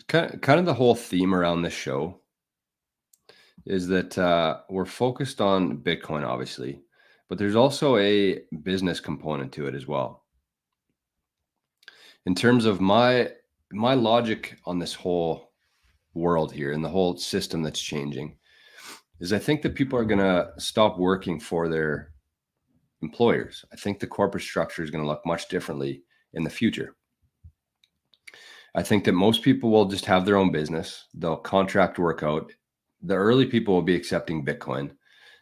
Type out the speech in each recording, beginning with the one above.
Kind of the whole theme around this show is that we're focused on Bitcoin, obviously, but there's also a business component to it as well. In terms of my logic on this whole world here and the whole system that's changing, is I think that people are going to stop working for their employers. I think the corporate structure is going to look much differently in the future. I think that most people will just have their own business. They'll contract work out. The early people will be accepting Bitcoin.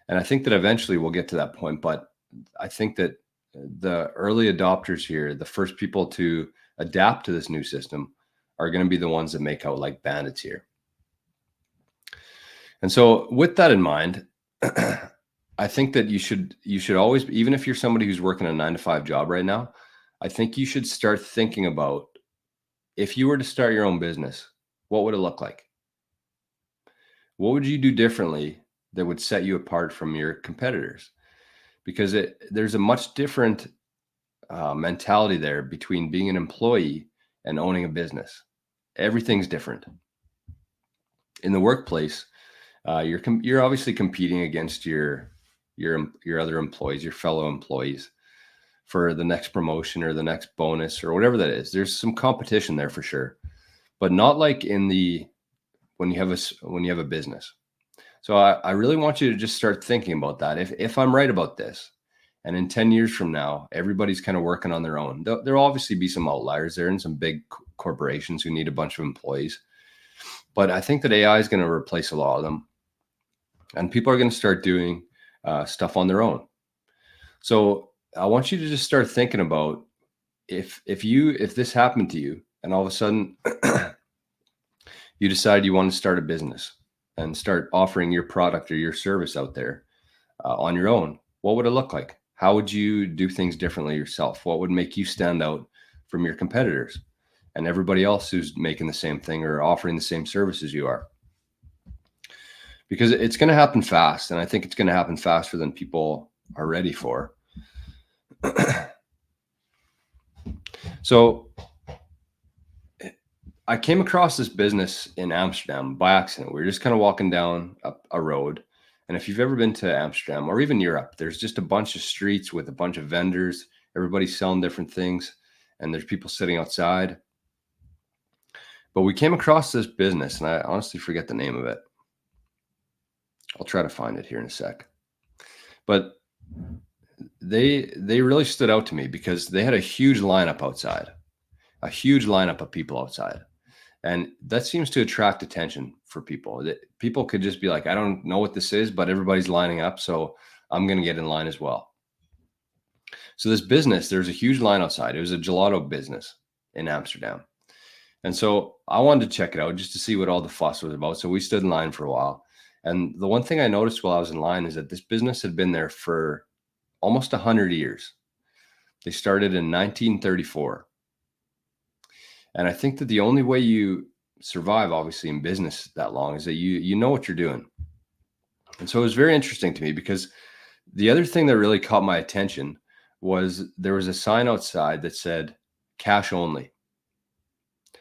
And I think that eventually we'll get to that point. But I think that the early adopters here, the first people to adapt to this new system, are going to be the ones that make out like bandits here. And so with that in mind, I think that you should always, even if you're somebody who's working a 9-to-5 job right now, I think you should start thinking about, if you were to start your own business, what would it look like? What would you do differently that would set you apart from your competitors? Because there's a much different mentality there between being an employee and owning a business. Everything's different. In the workplace, you're obviously competing against your other employees, your fellow employees, for the next promotion or the next bonus or whatever that is. There's some competition there for sure, but not like when you have a business. So I really want you to just start thinking about that. If I'm right about this, and in 10 years from now, everybody's kind of working on their own, there'll obviously be some outliers there and some big corporations who need a bunch of employees. But I think that AI is going to replace a lot of them, and people are going to start doing stuff on their own. So I want you to just start thinking about, if this happened to you and all of a sudden you decide you want to start a business and start offering your product or your service out there on your own, what would it look like? How would you do things differently yourself? What would make you stand out from your competitors and everybody else who's making the same thing or offering the same services you are? Because it's going to happen fast, and I think it's going to happen faster than people are ready for. So I came across this business in Amsterdam by accident. We were just kind of walking down a road. And if you've ever been to Amsterdam or even Europe, there's just a bunch of streets with a bunch of vendors. Everybody's selling different things, and there's people sitting outside. But we came across this business, and I honestly forget the name of it. I'll try to find it here in a sec. But they really stood out to me because they had a huge lineup outside, a huge lineup of people outside. And that seems to attract attention for people. That people could just be like, I don't know what this is, but everybody's lining up, so I'm going to get in line as well. So this business, there's a huge line outside. It was a gelato business in Amsterdam. And so I wanted to check it out just to see what all the fuss was about. So we stood in line for a while. And the one thing I noticed while I was in line is that this business had been there for almost 100 years. They started in 1934. And I think that the only way you survive, obviously, in business that long is that you know what you're doing. And so it was very interesting to me, because the other thing that really caught my attention was there was a sign outside that said cash only.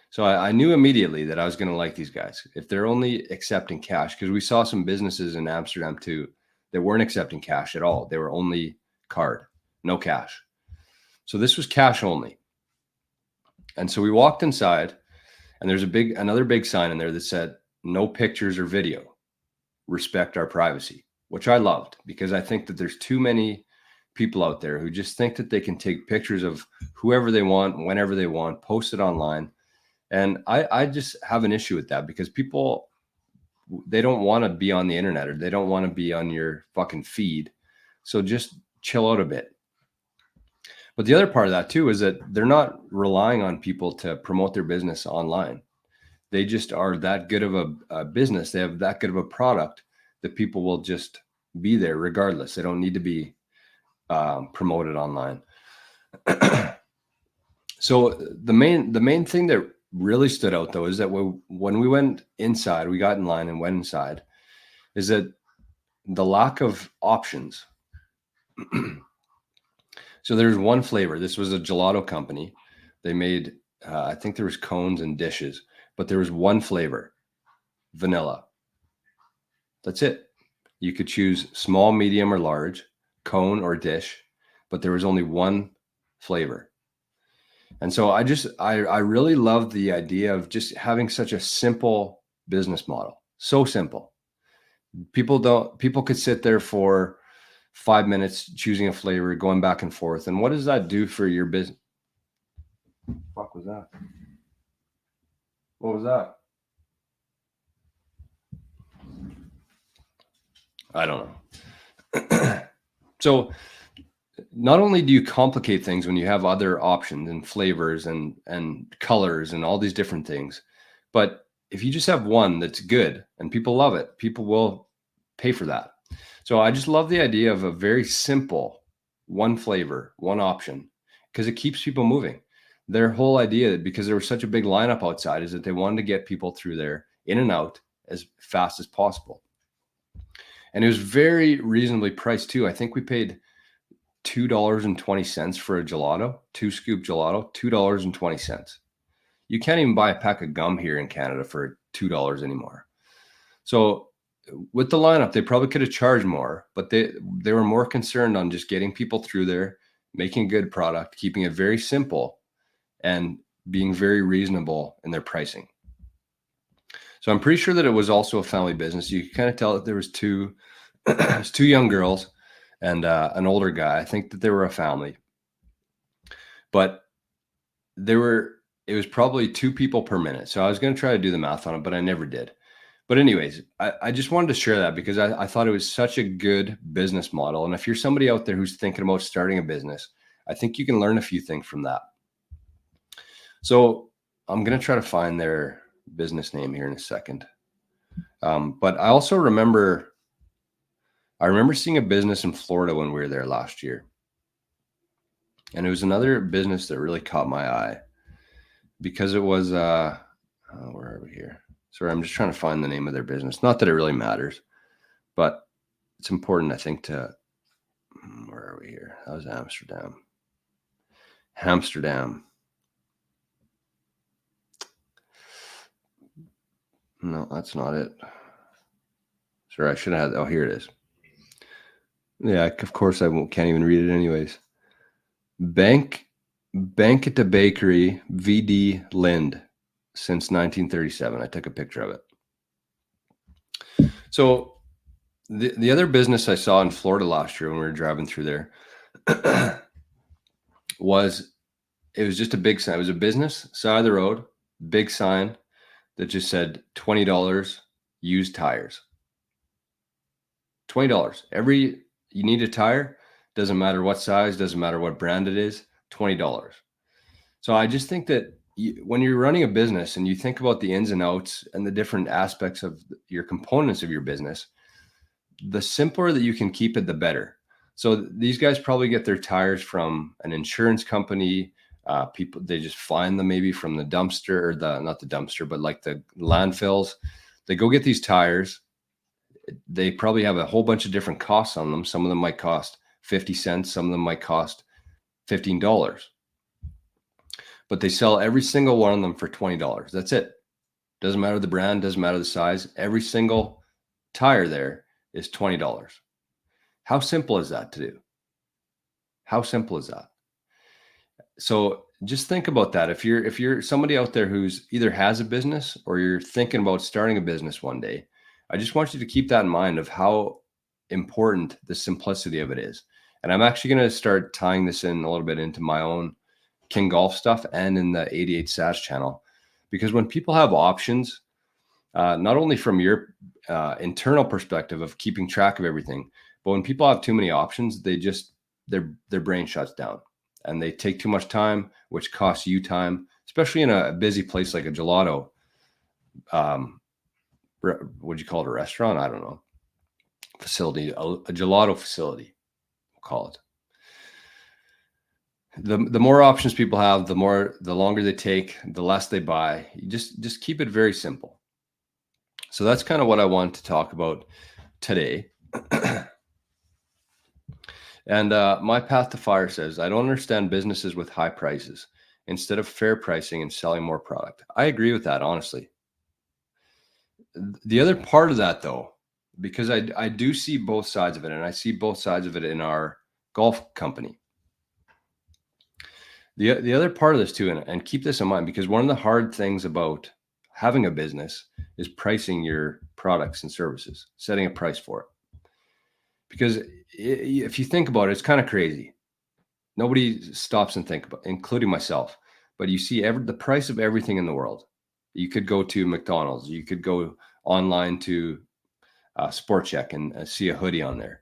So I knew immediately that I was going to like these guys if they're only accepting cash, because we saw some businesses in Amsterdam too that weren't accepting cash at all. They were only card, no cash. So this was cash only. And so we walked inside, and there's another big sign in there that said no pictures or video, respect our privacy, which I loved, because I think that there's too many people out there who just think that they can take pictures of whoever they want, whenever they want, post it online. And I just have an issue with that, because people, they don't want to be on the internet, or they don't want to be on your fucking feed. So just chill out a bit. But the other part of that too is that they're not relying on people to promote their business online. They just are that good of a business. They have that good of a product that people will just be there regardless. They don't need to be promoted online. So the main thing that really stood out, though, is that when we went inside, we got in line and went inside, is that the lack of options. So there's one flavor. This was a gelato company. They made, I think there was cones and dishes, but there was one flavor, vanilla. That's it. You could choose small, medium, or large, cone or dish, but there was only one flavor. And so I really love the idea of just having such a simple business model. So simple. People could sit there for 5 minutes choosing a flavor, going back and forth. And what does that do for your business? What was that? What was that? I don't know. So not only do you complicate things when you have other options and flavors and colors and all these different things, but if you just have one that's good and people love it, people will pay for that. So I just love the idea of a very simple one flavor, one option, because it keeps people moving. Their whole idea, because there was such a big lineup outside, is that they wanted to get people through there in and out as fast as possible. And it was very reasonably priced too. I think we paid $2.20 for a gelato, 2-scoop gelato, $2.20. You can't even buy a pack of gum here in Canada for $2 anymore. So with the lineup, they probably could have charged more, but they were more concerned on just getting people through there, making a good product, keeping it very simple, and being very reasonable in their pricing. So I'm pretty sure that it was also a family business. You can kind of tell that there was two young girls and an older guy. I think that they were a family, but it was probably 2 people per minute. So I was going to try to do the math on it, but I never did. But anyways, I just wanted to share that because I thought it was such a good business model. And if you're somebody out there who's thinking about starting a business, I think you can learn a few things from that. So I'm going to try to find their business name here in a second. But I also remember seeing a business in Florida when we were there last year. And it was another business that really caught my eye because it was, where are we here? Sorry, I'm just trying to find the name of their business. Not that it really matters, but it's important, I think, where are we here? That was Amsterdam. No, that's not it. Sorry, I should have had, here it is. Yeah, of course can't even read it anyways. Bank at the Bakery, VD Lind, since 1937. I took a picture of it. So the other business I saw in Florida last year when we were driving through there it was just a big sign. It was a business, side of the road, big sign that just said $20 used tires. $20. You need a tire, doesn't matter what size, doesn't matter what brand it is, $20. So I just think that when you're running a business and you think about the ins and outs and the different aspects of your components of your business, the simpler that you can keep it, the better. So these guys probably get their tires from an insurance company. People, they just find them maybe from the dumpster, or not the dumpster, but like the landfills. They go get these tires. They probably have a whole bunch of different costs on them. Some of them might cost 50 cents. Some of them might cost $15. But they sell every single one of them for $20. That's it. Doesn't matter the brand, doesn't matter the size. Every single tire there is $20. How simple is that to do? How simple is that? So just think about that. If you're somebody out there who's either has a business or you're thinking about starting a business one day, I just want you to keep that in mind of how important the simplicity of it is. And I'm actually going to start tying this in a little bit into my own King Golf stuff and in the 88 SAS channel, because when people have options, not only from your internal perspective of keeping track of everything, but when people have too many options, they just their brain shuts down and they take too much time, which costs you time, especially in a busy place like a gelato. Would you call it a restaurant? I don't know. Facility, a gelato facility, we'll call it. The more options people have, the longer they take, the less they buy. You just keep it very simple. So that's kind of what I want to talk about today. And my path to fire says, I don't understand businesses with high prices. instead of fair pricing and selling more product. I agree with that, honestly. The other part of that, though, because I do see both sides of it, and I see both sides of it in our golf company. The other part of this too, and keep this in mind, because one of the hard things about having a business is pricing your products and services, setting a price for it. Because if you think about it, it's kind of crazy. Nobody stops and think about, including myself. But you see the price of everything in the world. You could go to McDonald's. You could go online to Sport Check and see a hoodie on there.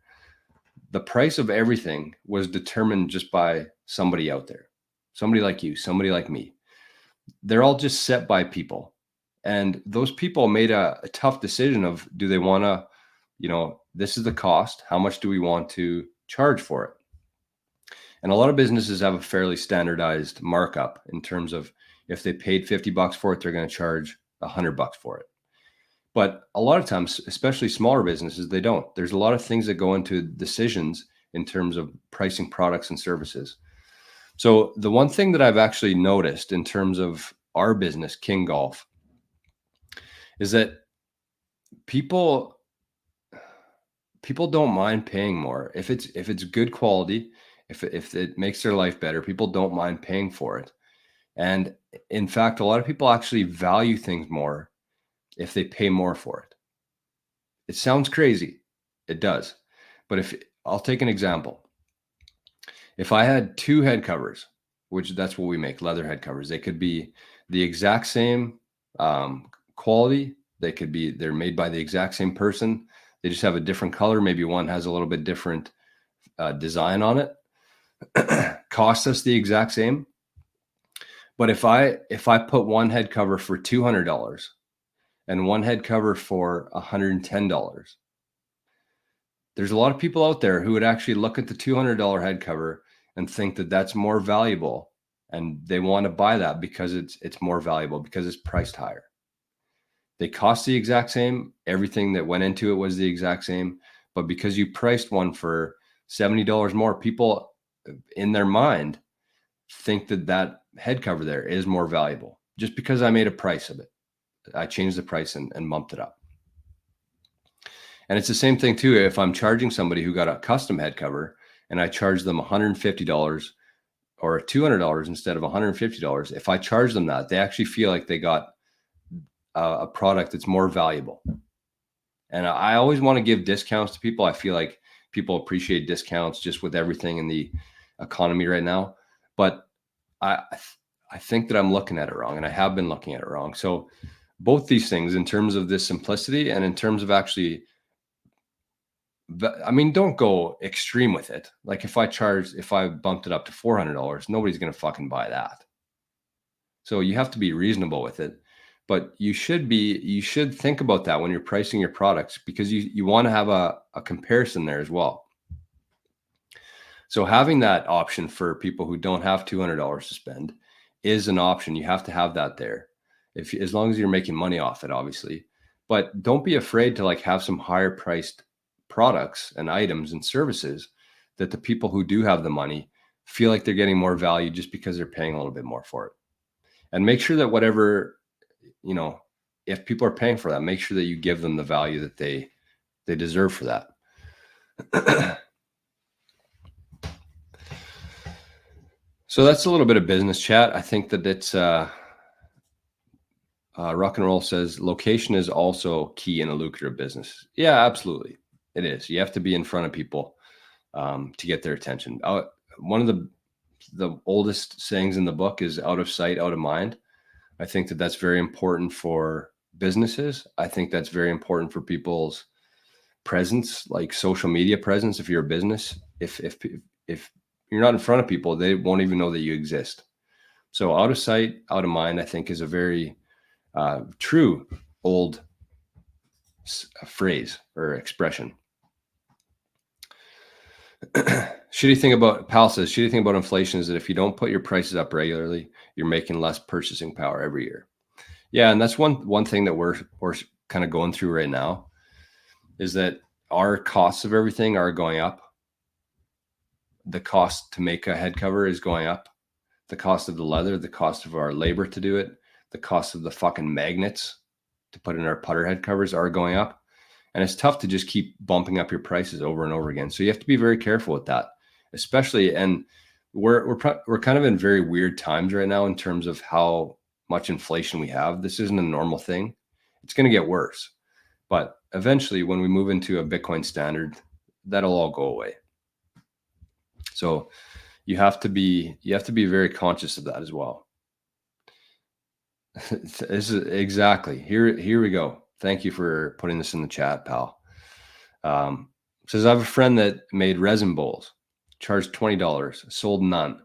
The price of everything was determined just by somebody out there, somebody like you, somebody like me. They're all just set by people. And those people made a tough decision of, do they want to, this is the cost. How much do we want to charge for it? And a lot of businesses have a fairly standardized markup in terms of, if they paid $50 for it, they're going to charge $100 for it. But a lot of times, especially smaller businesses, they don't. There's a lot of things that go into decisions in terms of pricing products and services. So the one thing that I've actually noticed in terms of our business, King Golf, is that people don't mind paying more if it's good quality, if it makes their life better. People don't mind paying for it. And in fact, a lot of people actually value things more if they pay more for it. It sounds crazy. It does. But I'll take an example. If I had 2 head covers, which that's what we make, leather head covers, they could be the exact same quality. They're made by the exact same person. They just have a different color. Maybe one has a little bit different design on it. Costs us the exact same. But if I put one head cover for $200 and one head cover for $110, there's a lot of people out there who would actually look at the $200 head cover and think that that's more valuable, and they want to buy that because it's more valuable, because it's priced higher. They cost the exact same. Everything that went into it was the exact same. But because you priced one for $70 more, people in their mind think that head cover there is more valuable, just because I made a price of it. I changed the price and bumped it up. And it's the same thing too. If I'm charging somebody who got a custom head cover and I charge them $150 or $200 instead of $150, if I charge them that, they actually feel like they got a product that's more valuable. And I always want to give discounts to people. I feel like people appreciate discounts just with everything in the economy right now. But I think that I'm looking at it wrong, and I have been looking at it wrong. So both these things, in terms of this simplicity and in terms of actually, don't go extreme with it. Like if I bumped it up to $400, nobody's going to fucking buy that. So you have to be reasonable with it, but you should think about that when you're pricing your products, because you want to have a comparison there as well. So having that option for people who don't have $200 to spend is an option. You have to have that there, as long as you're making money off it, obviously. But don't be afraid to have some higher priced products and items and services that the people who do have the money feel like they're getting more value just because they're paying a little bit more for it. And make sure that whatever, if people are paying for that, make sure that you give them the value that they deserve for that. So that's a little bit of business chat. I think that it's Rock and Roll says location is also key in a lucrative business. Yeah, absolutely. It is. You have to be in front of people to get their attention. One of the oldest sayings in the book is out of sight, out of mind. I think that that's very important for businesses. I think that's very important for people's presence, like social media presence. If you're a business, if you're not in front of people, they won't even know that you exist. So out of sight, out of mind, I think, is a very true old phrase or expression. Shitty thing about inflation is that if you don't put your prices up regularly, you're making less purchasing power every year. Yeah, and that's one thing that we're kind of going through right now, is that our costs of everything are going up. The cost to make a head cover is going up. the cost of the leather, the cost of our labor to do it, the cost of the fucking magnets to put in our putter head covers are going up. And it's tough to just keep bumping up your prices over and over again. So you have to be very careful with that, especially. And we're kind of in very weird times right now in terms of how much inflation we have. This isn't a normal thing. It's going to get worse. But eventually, when we move into a Bitcoin standard, that'll all go away. So you have to be very conscious of that as well. This is exactly here we go. Thank you for putting this in the chat, pal. Says I have a friend that made resin bowls, charged $20, sold none,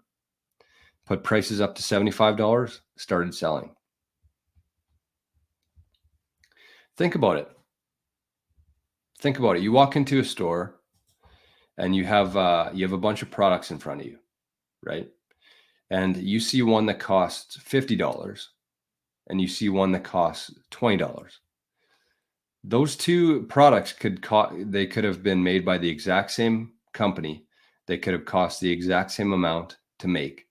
put prices up to $75, started selling. Think about it. You walk into a store and you have a bunch of products in front of you, right? And you see one that costs $50 and you see one that costs $20. Those two products could have been made by the exact same company. They could have cost the exact same amount to make.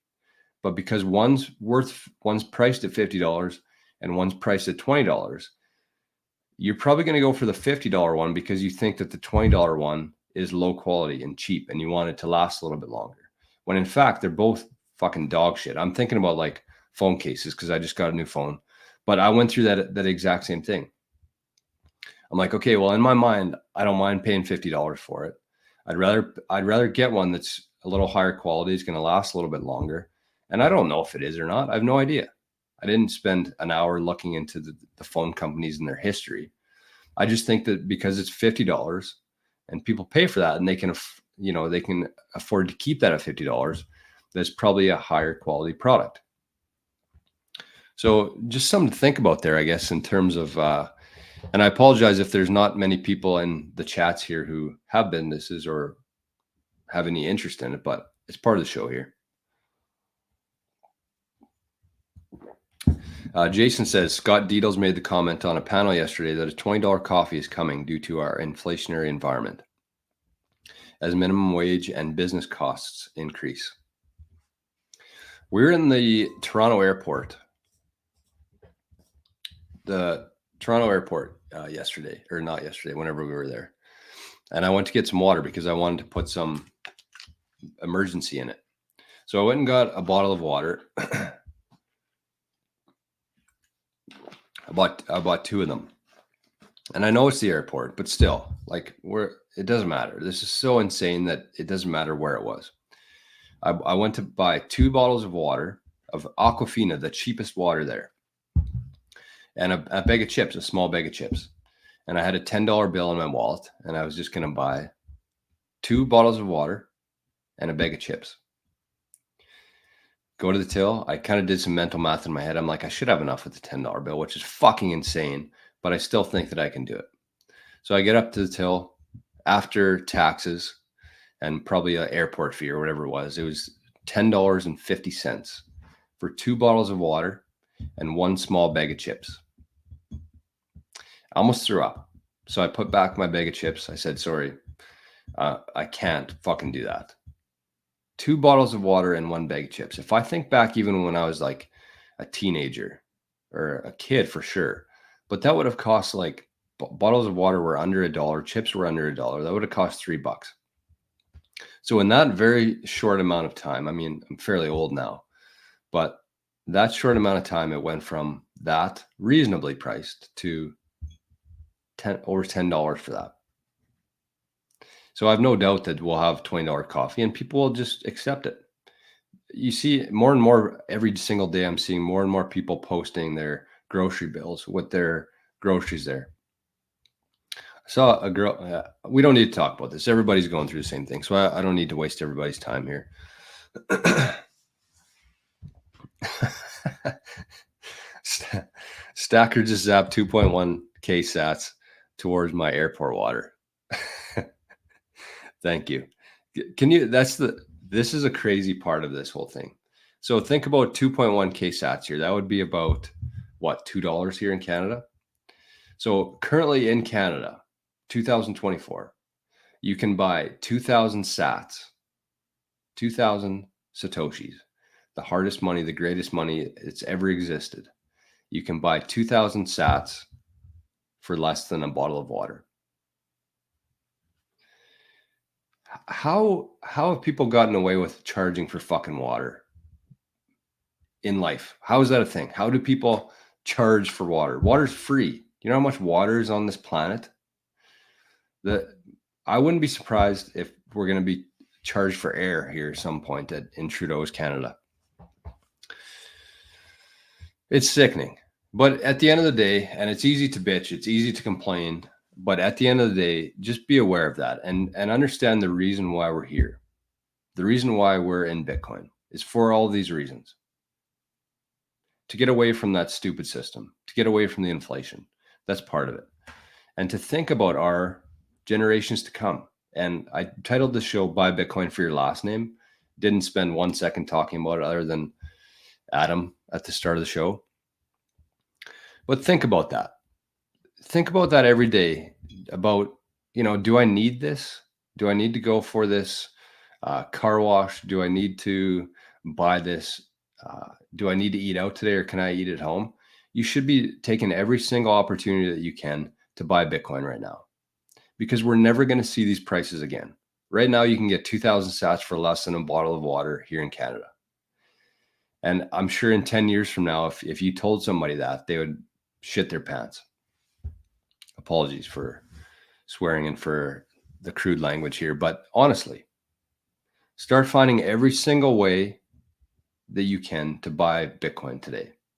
But because one's priced at $50 and one's priced at $20, you're probably going to go for the $50 one because you think that the $20 one is low quality and cheap and you want it to last a little bit longer. When in fact, they're both fucking dog shit. I'm thinking about like phone cases because I just got a new phone, but I went through that exact same thing. I'm like, okay, well, in my mind, I don't mind paying $50 for it. I'd rather get one that's a little higher quality, is going to last a little bit longer. And I don't know if it is or not. I have no idea. I didn't spend an hour looking into the phone companies and their history. I just think that because it's $50 and people pay for that and they can afford to keep that at $50, that's probably a higher quality product. So just something to think about there, I guess, in terms of, and I apologize if there's not many people in the chats here who have businesses or have any interest in it, but it's part of the show here. Jason says, Scott Deedles made the comment on a panel yesterday that a $20 coffee is coming due to our inflationary environment as minimum wage and business costs increase. We're in the Toronto airport. Yesterday, or not yesterday, whenever we were there. And I went to get some water because I wanted to put some emergency in it. So I went and got a bottle of water. I bought two of them. And I know it's the airport, but still, like, it doesn't matter. This is so insane that it doesn't matter where it was. I went to buy 2 bottles of water, of Aquafina, the cheapest water there, and a bag of chips, a small bag of chips. And I had a $10 bill in my wallet, and I was just going to buy 2 bottles of water and a bag of chips. Go to the till. I kind of did some mental math in my head. I'm like, I should have enough with the $10 bill, which is fucking insane, but I still think that I can do it. So I get up to the till after taxes and probably an airport fee or whatever it was. It was $10.50 for 2 bottles of water and 1 small bag of chips. I almost threw up. So I put back my bag of chips. I said, sorry, I can't fucking do that. 2 bottles of water and 1 bag of chips. If I think back, even when I was like a teenager or a kid for sure, but that would have cost, like, bottles of water were under $1, chips were under $1. That would have cost $3. So in that very short amount of time, I mean, I'm fairly old now, but that short amount of time, it went from that reasonably priced to over $10 for that. So I have no doubt that we'll have $20 coffee and people will just accept it. You see more and more every single day, I'm seeing more and more people posting their grocery bills with their groceries there. I saw a girl, we don't need to talk about this. Everybody's going through the same thing. So I don't need to waste everybody's time here. Stacker just zapped 2.1K sats towards my airport water. Thank you. This is a crazy part of this whole thing. So think about 2.1K sats here. That would be about what, $2 here in Canada. So currently in Canada, 2024, you can buy 2,000 sats, 2,000 Satoshis. the hardest money, the greatest money it's ever existed. You can buy 2,000 sats for less than a bottle of water. How have people gotten away with charging for fucking water in life? How is that a thing? How do people charge for water? Water's free. You know how much water is on this planet? I wouldn't be surprised if we're going to be charged for air here at some point in Trudeau's Canada. It's sickening. But at the end of the day, and it's easy to bitch, it's easy to complain, but at the end of the day, just be aware of that and understand the reason why we're here. The reason why we're in Bitcoin is for all these reasons. To get away from that stupid system, to get away from the inflation. That's part of it. And to think about our generations to come. And I titled the show Buy Bitcoin for Your Last Name. Didn't spend 1 second talking about it other than Adam at the start of the show. But think about that. Think about that every day about, do I need this? Do I need to go for this car wash? Do I need to buy this? Do I need to eat out today or can I eat at home? You should be taking every single opportunity that you can to buy Bitcoin right now, because we're never going to see these prices again. Right now, you can get 2,000 sats for less than a bottle of water here in Canada. And I'm sure in 10 years from now, if you told somebody that, they would shit their pants. Apologies for swearing and for the crude language here, but honestly, start finding every single way that you can to buy Bitcoin today.